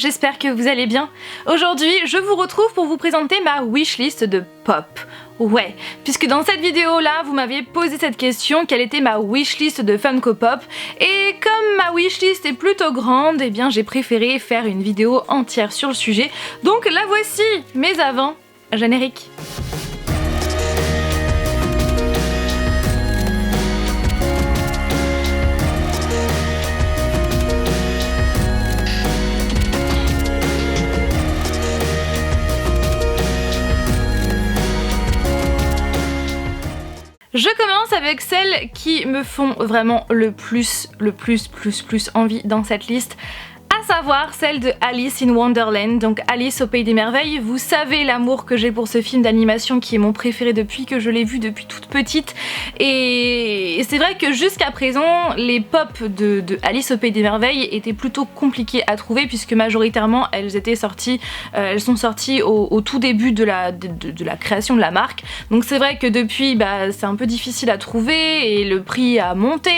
j'espère que vous allez bien. Aujourd'hui, je vous retrouve pour vous présenter ma wishlist de pop. Ouais, puisque dans cette vidéo-là, vous m'aviez posé cette question, quelle était ma wishlist de Funko Pop, et comme ma wishlist est plutôt grande, eh bien j'ai préféré faire une vidéo entière sur le sujet, donc la voici. Mais avant, générique. Je commence avec celles qui me font vraiment le plus envie dans cette liste. À savoir celle de Alice in Wonderland, donc Alice au Pays des Merveilles. Vous savez l'amour que j'ai pour ce film d'animation qui est mon préféré depuis que je l'ai vu depuis toute petite. Et c'est vrai que jusqu'à présent, les pop de Alice au Pays des Merveilles étaient plutôt compliquées à trouver puisque majoritairement elles sont sorties au tout début de la création de la marque. Donc c'est vrai que depuis, c'est un peu difficile à trouver et le prix a monté,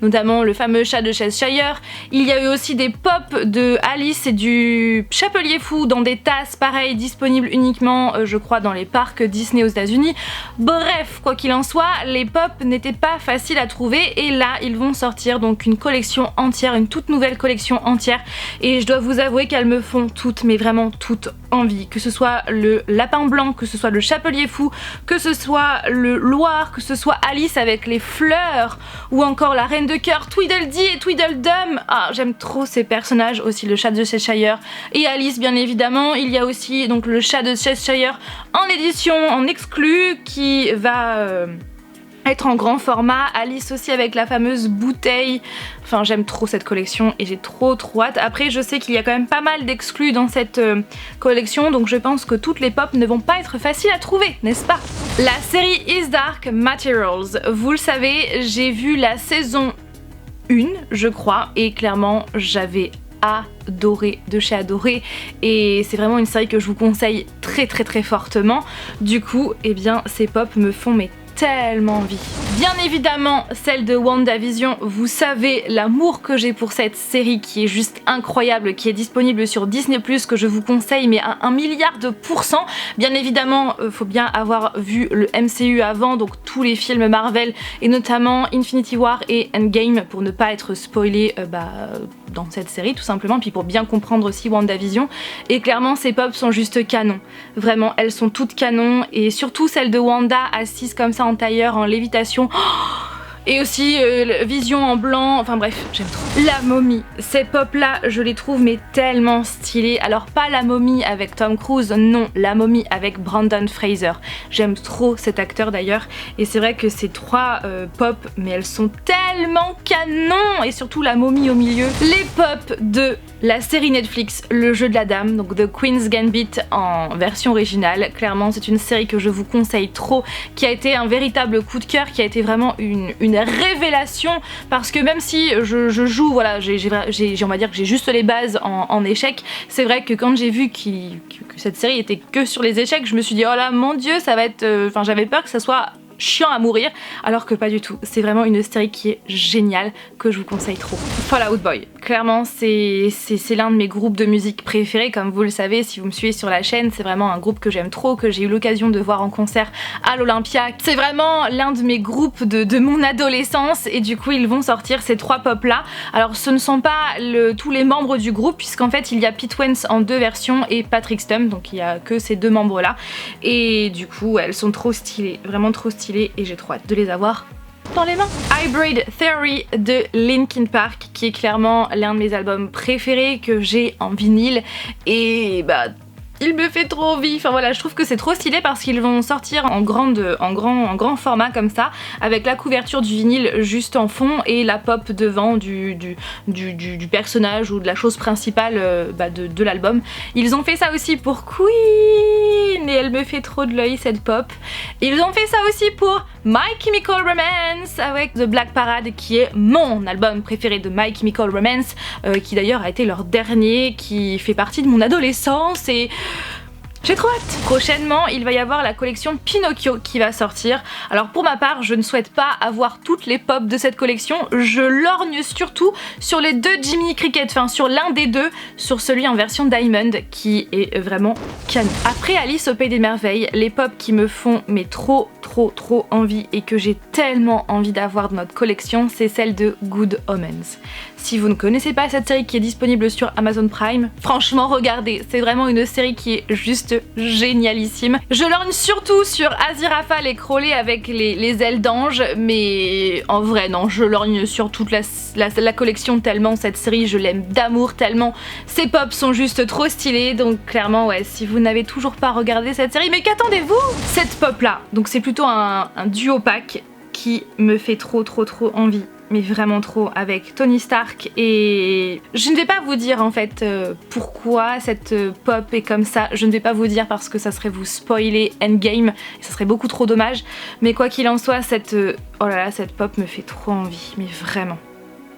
notamment le fameux chat de Cheshire. Il y a eu aussi des pop de Alice et du Chapelier Fou dans des tasses pareilles disponibles uniquement je crois dans les parcs Disney aux États-Unis. Bref, quoi qu'il en soit, les pop n'étaient pas faciles à trouver et là ils vont sortir donc une collection entière, une toute nouvelle collection entière et je dois vous avouer qu'elles me font toutes, mais vraiment toutes envie, que ce soit le lapin blanc, que ce soit le Chapelier Fou, que ce soit le Loir, que ce soit Alice avec les fleurs ou encore la Reine de Cœur, Tweedledee et Tweedledum. Ah, j'aime trop ces personnages, aussi le chat de Cheshire et Alice bien évidemment. Il y a aussi donc le chat de Cheshire en édition en exclu qui va être en grand format, Alice aussi avec la fameuse bouteille. Enfin, j'aime trop cette collection et j'ai trop hâte. Après, je sais qu'il y a quand même pas mal d'exclus dans cette collection, donc je pense que toutes les pop ne vont pas être faciles à trouver, n'est-ce pas? La série Is Dark Materials, vous le savez, j'ai vu la saison 1, je crois, et clairement, j'avais adoré de chez adoré et c'est vraiment une série que je vous conseille très fortement. Du coup, eh bien, ces pop me font tellement envie. Bien évidemment, celle de WandaVision, vous savez l'amour que j'ai pour cette série qui est juste incroyable, qui est disponible sur Disney+, que je vous conseille mais à 1 milliard de %. Bien évidemment, faut bien avoir vu le MCU avant, donc tous les films Marvel et notamment Infinity War et Endgame pour ne pas être spoilé dans cette série tout simplement, puis pour bien comprendre aussi WandaVision. Et clairement, ces pop sont juste canon. Vraiment, elles sont toutes canon et surtout celle de Wanda assise comme ça en tailleur, en lévitation. Et aussi Vision en blanc, enfin bref, j'aime trop. La momie, ces pop là, je les trouve mais tellement stylées. Alors pas la momie avec Tom Cruise, non, la momie avec Brendan Fraser. J'aime trop cet acteur d'ailleurs. Et c'est vrai que ces trois pop, mais elles sont tellement canon. Et surtout la momie au milieu. Les pop de la série Netflix, Le Jeu de la Dame, donc The Queen's Gambit en version originale. Clairement, c'est une série que je vous conseille trop, qui a été un véritable coup de cœur, qui a été vraiment une révélation, parce que même si je joue, voilà, on va dire que j'ai juste les bases en échecs, c'est vrai que quand j'ai vu que cette série était que sur les échecs, je me suis dit oh là mon dieu, ça va être, j'avais peur que ça soit chiant à mourir, alors que pas du tout. C'est vraiment une série qui est géniale, que je vous conseille trop. Fall Out Boy, clairement c'est l'un de mes groupes de musique préférés, comme vous le savez si vous me suivez sur la chaîne. C'est vraiment un groupe que j'aime trop, que j'ai eu l'occasion de voir en concert à l'Olympia. C'est vraiment l'un de mes groupes de mon adolescence et du coup ils vont sortir ces trois pop là. Alors ce ne sont pas tous les membres du groupe, puisqu'en fait il y a Pete Wentz en 2 versions et Patrick Stump, donc il y a que ces 2 membres là et du coup elles sont trop stylées, vraiment trop stylées et j'ai trop hâte de les avoir dans les mains. Hybrid Theory de Linkin Park, qui est clairement l'un de mes albums préférés que j'ai en vinyle et il me fait trop envie. Enfin voilà, je trouve que c'est trop stylé parce qu'ils vont sortir en grand format comme ça, avec la couverture du vinyle juste en fond et la pop devant du personnage ou de la chose principale de l'album. Ils ont fait ça aussi pour Queen et elle me fait trop de l'œil cette pop. Ils ont fait ça aussi pour My Chemical Romance avec The Black Parade, qui est mon album préféré de My Chemical Romance, qui d'ailleurs a été leur dernier, qui fait partie de mon adolescence et J'ai trop hâte. Prochainement, il va y avoir la collection Pinocchio qui va sortir. Alors pour ma part, je ne souhaite pas avoir toutes les pop de cette collection. Je lorgne surtout sur les deux Jiminy Cricket, enfin sur l'un des deux, sur celui en version Diamond qui est vraiment canon. Après Alice au Pays des Merveilles, les pop qui me font mais trop envie et que j'ai tellement envie d'avoir dans notre collection, c'est celle de Good Omens. Si vous ne connaissez pas cette série qui est disponible sur Amazon Prime, franchement regardez, c'est vraiment une série qui est juste génialissime. Je lorgne surtout sur Aziraphale et Crowley avec les ailes d'ange, mais en vrai non, je lorgne sur toute la collection tellement cette série je l'aime d'amour, tellement ces pops sont juste trop stylés, donc clairement ouais, si vous n'avez toujours pas regardé cette série, mais qu'attendez-vous? Cette pop là, donc c'est plutôt un duo pack qui me fait trop envie, mais vraiment trop, avec Tony Stark. Et je ne vais pas vous dire en fait pourquoi cette pop est comme ça, je ne vais pas vous dire parce que ça serait vous spoiler Endgame et ça serait beaucoup trop dommage, mais quoi qu'il en soit, cette oh là là, cette pop me fait trop envie, mais vraiment.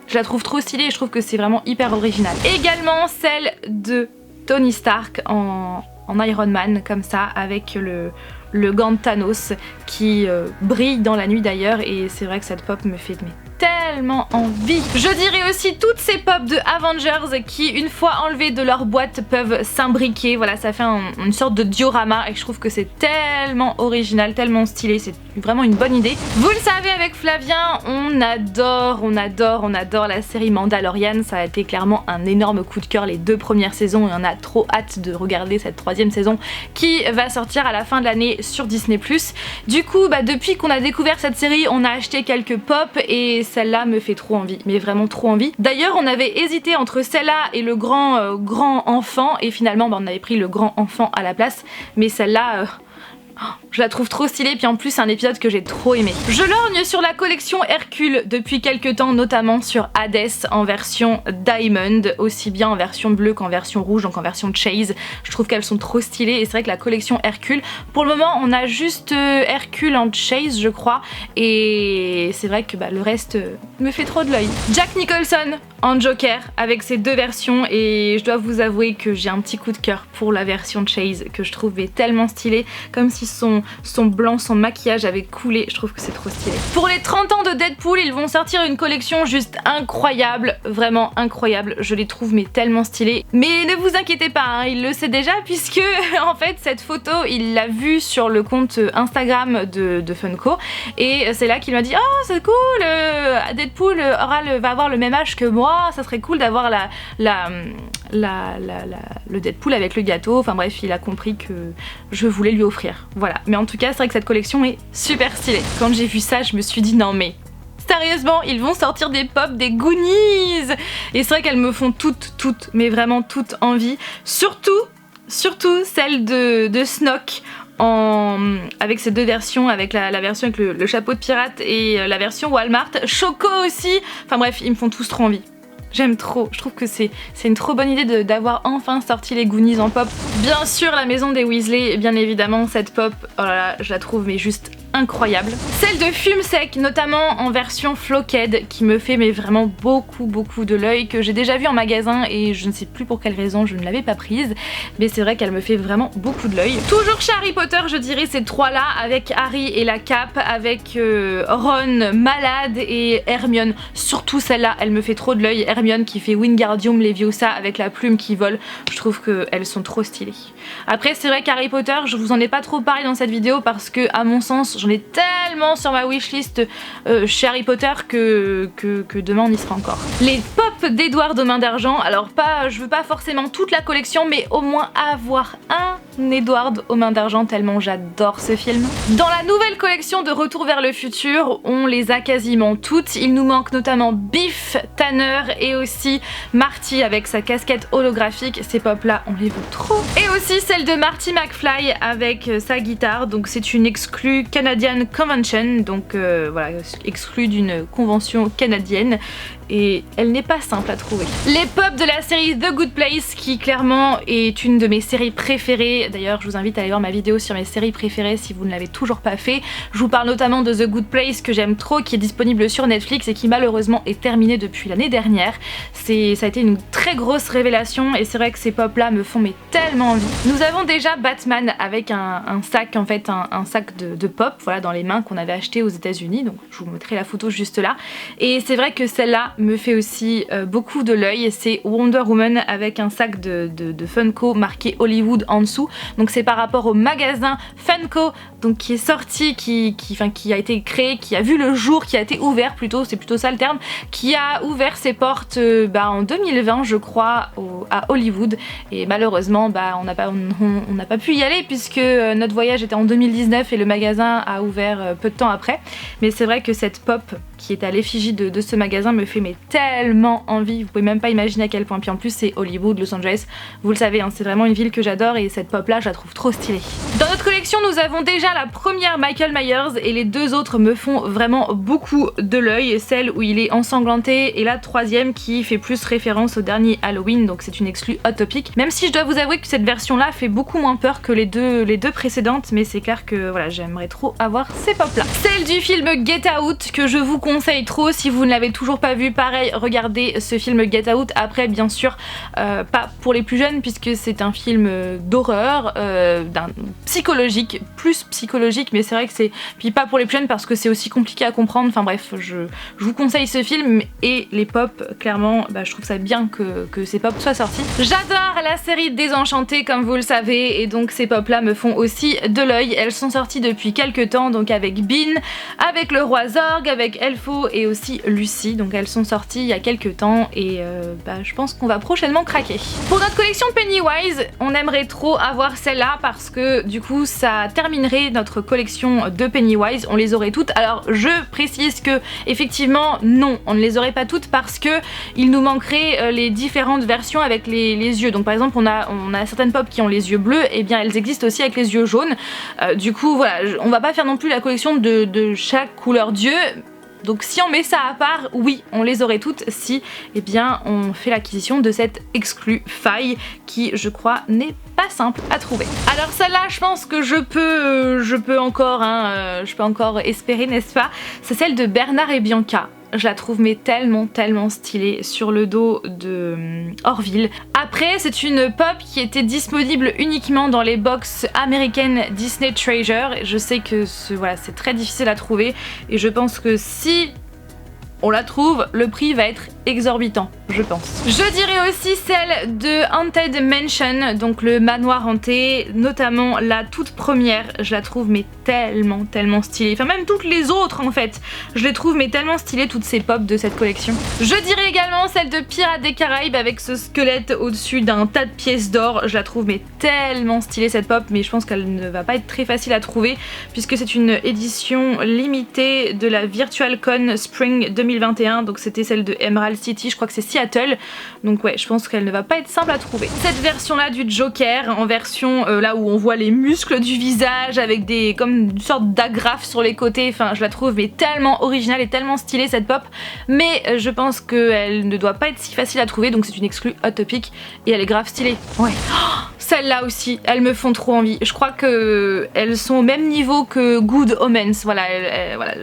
Je la trouve trop stylée et je trouve que c'est vraiment hyper original. Également celle de Tony Stark en Iron Man, comme ça, avec le gant de Thanos qui brille dans la nuit d'ailleurs, et c'est vrai que cette pop me fait tellement envie. Je dirais aussi toutes ces pop de Avengers qui, une fois enlevées de leur boîte, peuvent s'imbriquer. Voilà, ça fait une sorte de diorama et je trouve que c'est tellement original, tellement stylé, c'est vraiment une bonne idée. Vous le savez, avec Flavien, on adore la série Mandalorian. Ça a été clairement un énorme coup de cœur les 2 premières saisons et on a trop hâte de regarder cette 3e saison qui va sortir à la fin de l'année sur Disney+. Du coup, depuis qu'on a découvert cette série, on a acheté quelques pop et celle-là me fait trop envie, mais vraiment trop envie. D'ailleurs, on avait hésité entre celle-là et le grand enfant et finalement on avait pris le grand enfant à la place, mais celle-là je la trouve trop stylée, puis en plus c'est un épisode que j'ai trop aimé. Je lorgne sur la collection Hercule depuis quelques temps, notamment sur Hades en version Diamond, aussi bien en version bleue qu'en version rouge, donc en version Chase. Je trouve qu'elles sont trop stylées et c'est vrai que la collection Hercule, pour le moment on a juste Hercule en Chase je crois, et c'est vrai que le reste me fait trop de l'œil. Jack Nicholson en Joker avec ces 2 versions, et je dois vous avouer que j'ai un petit coup de cœur pour la version Chase que je trouvais tellement stylée, comme si son blanc, son maquillage avait coulé, je trouve que c'est trop stylé. Pour les 30 ans de Deadpool, ils vont sortir une collection juste incroyable, vraiment incroyable, je les trouve mais tellement stylés. Mais ne vous inquiétez pas, hein, il le sait déjà puisque en fait cette photo il l'a vue sur le compte Instagram de Funko et c'est là qu'il m'a dit oh c'est cool, Deadpool va avoir le même âge que moi, ça serait cool d'avoir le Deadpool avec le gâteau, enfin bref il a compris que je voulais lui offrir. Voilà, mais en tout cas c'est vrai que cette collection est super stylée. Quand j'ai vu ça je me suis dit non mais sérieusement ils vont sortir des pop, des Goonies, et c'est vrai qu'elles me font toutes, mais vraiment toutes envie, surtout celle de Snoke avec ces 2 versions, avec la version avec le chapeau de pirate et la version Walmart, Choco aussi, enfin bref ils me font tous trop envie. J'aime trop, je trouve que c'est une trop bonne idée d'avoir enfin sorti les Goonies en pop. Bien sûr la maison des Weasley, bien évidemment cette pop, oh là là, je la trouve mais juste incroyable. Celle de Fume Sec, notamment en version Flocked, qui me fait mais vraiment beaucoup de l'œil, que j'ai déjà vu en magasin et je ne sais plus pour quelle raison je ne l'avais pas prise, mais c'est vrai qu'elle me fait vraiment beaucoup de l'œil. Toujours chez Harry Potter, je dirais ces 3 là, avec Harry et la cape, avec Ron malade et Hermione, surtout celle-là, elle me fait trop de l'œil. Hermione qui fait Wingardium Leviosa avec la plume qui vole, je trouve qu'elles sont trop stylées. Après c'est vrai qu'Harry Potter, je vous en ai pas trop parlé dans cette vidéo parce que à mon sens j'en ai tellement sur ma wishlist chez Harry Potter que demain on y sera encore. Les pop d'Édouard aux Mains d'Argent, alors je veux pas forcément toute la collection mais au moins avoir un Edward aux Mains d'Argent tellement j'adore ce film. Dans la nouvelle collection de Retour vers le futur, on les a quasiment toutes, il nous manque notamment Biff, Tanner et aussi Marty avec sa casquette holographique, ces pop là on les veut trop. Et aussi celle de Marty McFly avec sa guitare, donc c'est une exclue Canadian Convention, donc voilà, exclue d'une convention canadienne et elle n'est pas simple à trouver. Les pop de la série The Good Place qui clairement est une de mes séries préférées, séries. D'ailleurs, je vous invite à aller voir ma vidéo sur mes séries préférées si vous ne l'avez toujours pas fait. Je vous parle notamment de The Good Place que j'aime trop, qui est disponible sur Netflix et qui malheureusement est terminé depuis l'année dernière. Ça a été une très grosse révélation et c'est vrai que ces pop là me font mais tellement envie. Nous avons déjà Batman avec un sac, en fait un sac de pop, voilà, dans les mains qu'on avait acheté aux États-Unis, donc je vous mettrai la photo juste là. Et c'est vrai que celle-là me fait aussi beaucoup de l'œil, c'est Wonder Woman avec un sac de Funko marqué Hollywood en dessous. Donc c'est par rapport au magasin Funko, donc qui est sorti, qui a été créé, qui a vu le jour, qui a été ouvert plutôt, c'est plutôt ça le terme, qui a ouvert ses portes en 2020 je crois à Hollywood, et malheureusement on n'a pas pu y aller puisque notre voyage était en 2019 et le magasin a ouvert peu de temps après. Mais c'est vrai que cette pop qui est à l'effigie de ce magasin me fait mais tellement envie, vous pouvez même pas imaginer à quel point. Puis en plus c'est Hollywood, Los Angeles, vous le savez, hein, c'est vraiment une ville que j'adore et cette pop là je la trouve trop stylée. Dans notre collection nous avons déjà la première Michael Myers et les deux autres me font vraiment beaucoup de l'œil, celle où il est ensanglanté et la troisième qui fait plus référence au dernier Halloween, donc c'est une exclue Hot Topic, même si je dois vous avouer que cette version là fait beaucoup moins peur que les deux précédentes, mais c'est clair que voilà, j'aimerais trop avoir ces pop là. Celle du film Get Out que je vous conseille trop si vous ne l'avez toujours pas vu, pareil, regardez ce film Get Out. Après bien sûr pas pour les plus jeunes puisque c'est un film d'horreur, psychologique, plus psychologique, mais c'est vrai que c'est puis pas pour les plus jeunes parce que c'est aussi compliqué à comprendre. Enfin bref, je vous conseille ce film et les pop, clairement je trouve ça bien que ces pop soient sortis. J'adore la série Désenchantée comme vous le savez et donc ces pop là me font aussi de l'œil. Elles sont sorties depuis quelques temps, donc avec Bean, avec le roi Zorg, avec Elfo et aussi Lucie, donc elles sont sorties il y a quelques temps et je pense qu'on va prochainement craquer. Pour notre collection Pennywise, on aimerait trop avoir celle-là parce que du coup ça terminerait notre collection de Pennywise, on les aurait toutes. Alors je précise que effectivement non, on ne les aurait pas toutes parce que il nous manquerait les différentes versions avec les yeux. Donc par exemple on a certaines pop qui ont les yeux bleus, et bien elles existent aussi avec les yeux jaunes. Du coup voilà, on va pas faire non plus la collection de chaque couleur d'yeux. Donc si on met ça à part, oui, on les aurait toutes si on fait l'acquisition de cette exclue faille qui, je crois, n'est pas simple à trouver. Alors celle-là, je pense que je peux encore espérer, n'est-ce pas? C'est celle de Bernard et Bianca. Je la trouve mais tellement stylée sur le dos de Orville. Après c'est une pop qui était disponible uniquement dans les box américaines Disney Treasure. Je sais que c'est très difficile à trouver et je pense que si on la trouve, le prix va être exorbitant, je pense. Je dirais aussi celle de Haunted Mansion, donc le manoir hanté, notamment la toute première, je la trouve mais tellement stylée. Enfin même toutes les autres en fait, je les trouve mais tellement stylées, toutes ces pop de cette collection. Je dirais également celle de Pirates des Caraïbes avec ce squelette au-dessus d'un tas de pièces d'or, je la trouve mais tellement stylée cette pop, mais je pense qu'elle ne va pas être très facile à trouver puisque c'est une édition limitée de la Virtual Con Spring 2021, donc c'était celle de Emerald City, je crois que c'est Seattle, donc ouais, je pense qu'elle ne va pas être simple à trouver. Cette version là du Joker, en version là où on voit les muscles du visage avec comme une sorte d'agrafe sur les côtés, enfin je la trouve mais tellement originale et tellement stylée cette pop, mais je pense qu'elle ne doit pas être si facile à trouver, donc c'est une exclue Hot Topic et elle est grave stylée. Ouais. Celles-là aussi, elles me font trop envie. Je crois que elles sont au même niveau que Good Omens. Voilà,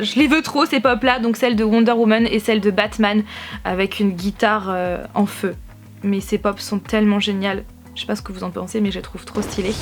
je les veux trop ces pop là, donc celle de Wonder Woman et celle de Batman avec une guitare en feu. Mais ces pop sont tellement géniales. Je sais pas ce que vous en pensez, mais je les trouve trop stylées.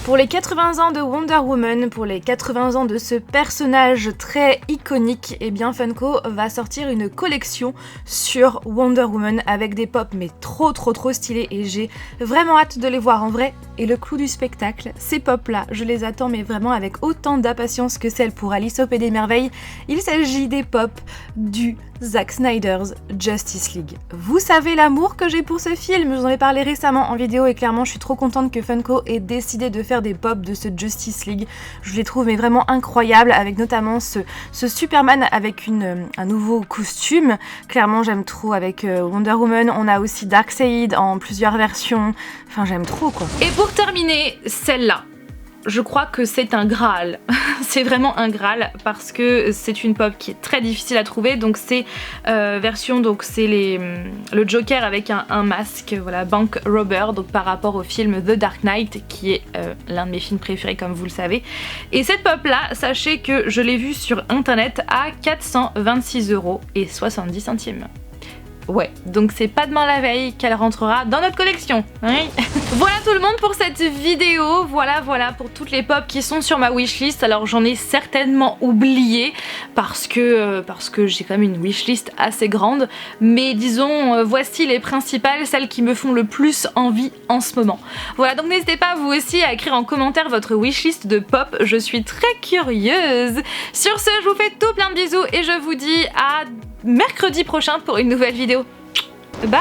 Pour les 80 ans de Wonder Woman, pour les 80 ans de ce personnage très iconique, eh bien Funko va sortir une collection sur Wonder Woman avec des pop mais trop stylées et j'ai vraiment hâte de les voir en vrai. Et le clou du spectacle, ces pop là, je les attends mais vraiment avec autant d'impatience que celle pour Alice au Pays des Merveilles. Il s'agit des pop du Zack Snyder's Justice League. Vous savez l'amour que j'ai pour ce film, je vous en ai parlé récemment en vidéo et clairement je suis trop contente que Funko ait décidé de faire des pop de ce Justice League. Je les trouve mais vraiment incroyables, avec notamment ce Superman avec un nouveau costume. Clairement j'aime trop avec Wonder Woman, on a aussi Darkseid en plusieurs versions, enfin j'aime trop quoi. Et pour terminer, celle-là. je crois que c'est un Graal. C'est vraiment un Graal parce que c'est une pop qui est très difficile à trouver. Donc c'est version, donc c'est le Joker avec un masque, voilà, bank robber, donc par rapport au film The Dark Knight qui est l'un de mes films préférés comme vous le savez. Et cette pop là, sachez que je l'ai vue sur internet à 426,70 €. Ouais, donc c'est pas demain la veille qu'elle rentrera dans notre collection. Oui. Voilà tout le monde pour cette vidéo. Voilà pour toutes les pop qui sont sur ma wishlist. Alors j'en ai certainement oublié parce que j'ai quand même une wishlist assez grande. Mais disons, voici les principales, celles qui me font le plus envie en ce moment. Voilà, donc n'hésitez pas vous aussi à écrire en commentaire votre wishlist de pop. Je suis très curieuse. Sur ce, je vous fais tout plein de bisous et je vous dis à mercredi prochain pour une nouvelle vidéo. Bye!